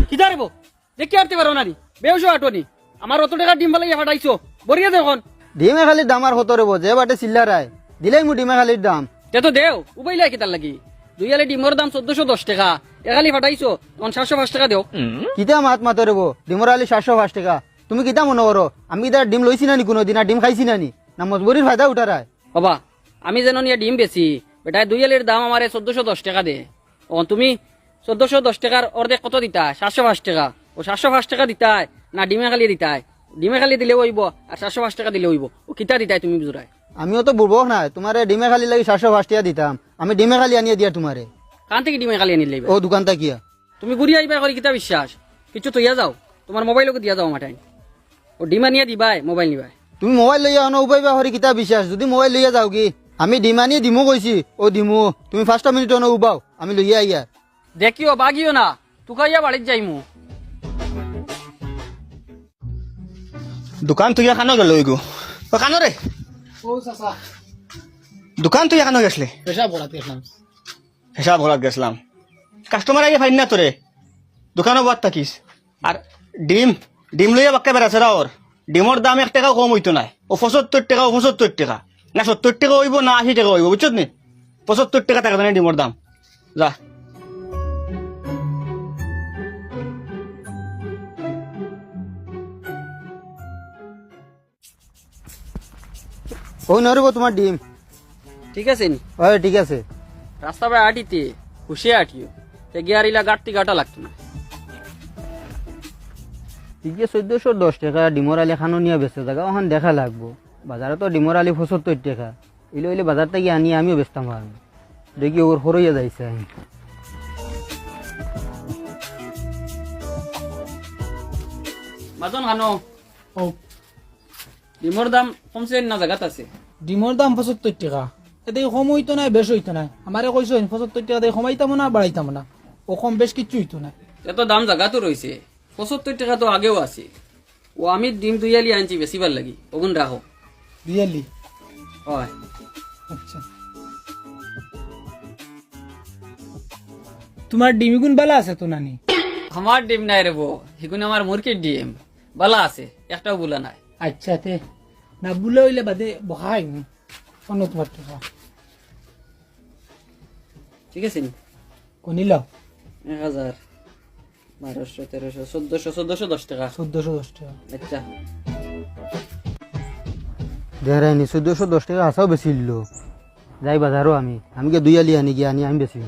কি দাঁড়িব দেখি আরতে পারো নানি বেউসো আটনি আমার অত টাকা ডিম ফেলাইয়া ফাটাইছো বরিয়া দেখুন ডিমে খালির দাম আর কত রেব যে বাটে চিল্লারায় দিলেই মু ডিমে খালির দাম তে তো দেও উবাইলাই কি তার লাগি দুইয়ালে ডিমর দাম 1410 টাকা এখালি ফাটাইছো তখন 705 টাকা দেও কিতা মাত মাত রেব ডিমর আলি 705 টাকা তুমি কিতা মনে করো আমি তার ডিম লইছি নানি কোনোদিন আর ডিম খাইছি নানি না মজবুরির ফায়দা উঠারায় বাবা আমি যেন নিয়ে ডিম বেশি বেটায় দুইয়ালের দাম আমারে 1410 টাকা দে ও তুমি 1410 টাকার অর্ধেক কত দিতা 705 টাকা ও 705 টাকা দিতাই না ডিমে খালি দিতাই ডিমে খালি দিলে হইব আর 705 টাকা দিলে হইব ও কিতা দিতাই তুমি বুঝরাই আমিও তো বুড়বো না তোমারে ডিমে খালি লাগি 705 টাকা দিতাম আমি ডিমে খালি আনিয়ে দিয়া তোমারে কান থেকে ডিমে খালি আনি লইবে ও দোকানটা কিয়া তুমি ঘুরি আইবা করি কিতা বিশ্বাস কিছু তৈয়া যাও তোমার মোবাইলকে দিয়া যাও মাঠাই ও ডিমা নিয়ে দিবাই মোবাইল নিবাই তুমি মোবাইল লইয়া আনো উপাইবা হরি কিতা বিশ্বাস যদি মোবাইল লইয়া যাও কি আমি ডিমা নিয়ে দিমু কইছি ও দিমু তুমি 5 মিনিট অনো উবাও আমি লইয়া আইয়া দেখিও বাগিও না তুকাইয়া বাড়িত যাইমু দোকান তুই এখানো গেল গো ও কানো রে ও চাচা দোকান তুই এখানো গেছলি পেশা পড়াতে আসলাম হিসাব ভরাত গেছিলাম কাস্টমার আইয়া ফাইন না তোরে দোকানও বাদ থাকিস আর ডিম ডিম লইয়া বাক্কা বেড়াছে ওর ডিমর দাম 1 টাকাও কম হইতো না ও 75 টাকা ও 75 টাকা না 70 টাকা হইব না 80 টাকা হইব বুঝছত নি 75 টাকা টাকা জানে ডিমর দাম যা ওই নরব তোমার ডিম ঠিক আছে নি ওই ঠিক আছে রাস্তা বাই আটিতে খুশি আটিও তে গিয়ারিলা গাড়তি গাটা লাগতো না ঠিক আছে 1410 টাকা ডিমর আলি খানো নিয়ে বেচতে জায়গা ওখান দেখা লাগবো বাজারে তো ডিমর আলি 75 টাকা ইলে ইলে বাজার থেকে আনি আমিও বেচতাম পারবো দেখি ওর হরইয়া যাইছে মাজন খানো ও ডিমর দাম কমছে না জায়গাত আছে ডিমর দাম 75 টাকা এতে কম হইতো না বেশ হইতো না আমারে কইছো 75 টাকা দিয়ে কমাইতাম না বাড়াইতাম না ও কম বেশ কিছু হইতো না এত দাম জায়গাতো রয়েছে 75 টাকা তো আগেও আছে ও আমি ডিম দুইয়ালি আনছি বেশিবার লাগি ওগুন রাখো রিয়েলি হয় আচ্ছা তোমার ডিমিগুন বালা আছে তো নানি আমার ডিম নাই রে বো সেগুন আমার মুরগির ডিম বালা আছে একটাও বুলা নাই আচ্ছা তে না বুলে হইলে বাদে বহাই অন্য তোমার টাকা ঠিক আছে নি কোনিল 1000 1200 1300 1410 টাকা 1410 টাকা আচ্ছা দেখারাইনি 1410 টাকা আসাও বেশি যাই বাজারও আমি কে দুই আলি আনি গিয়ে আনি আমি বেশি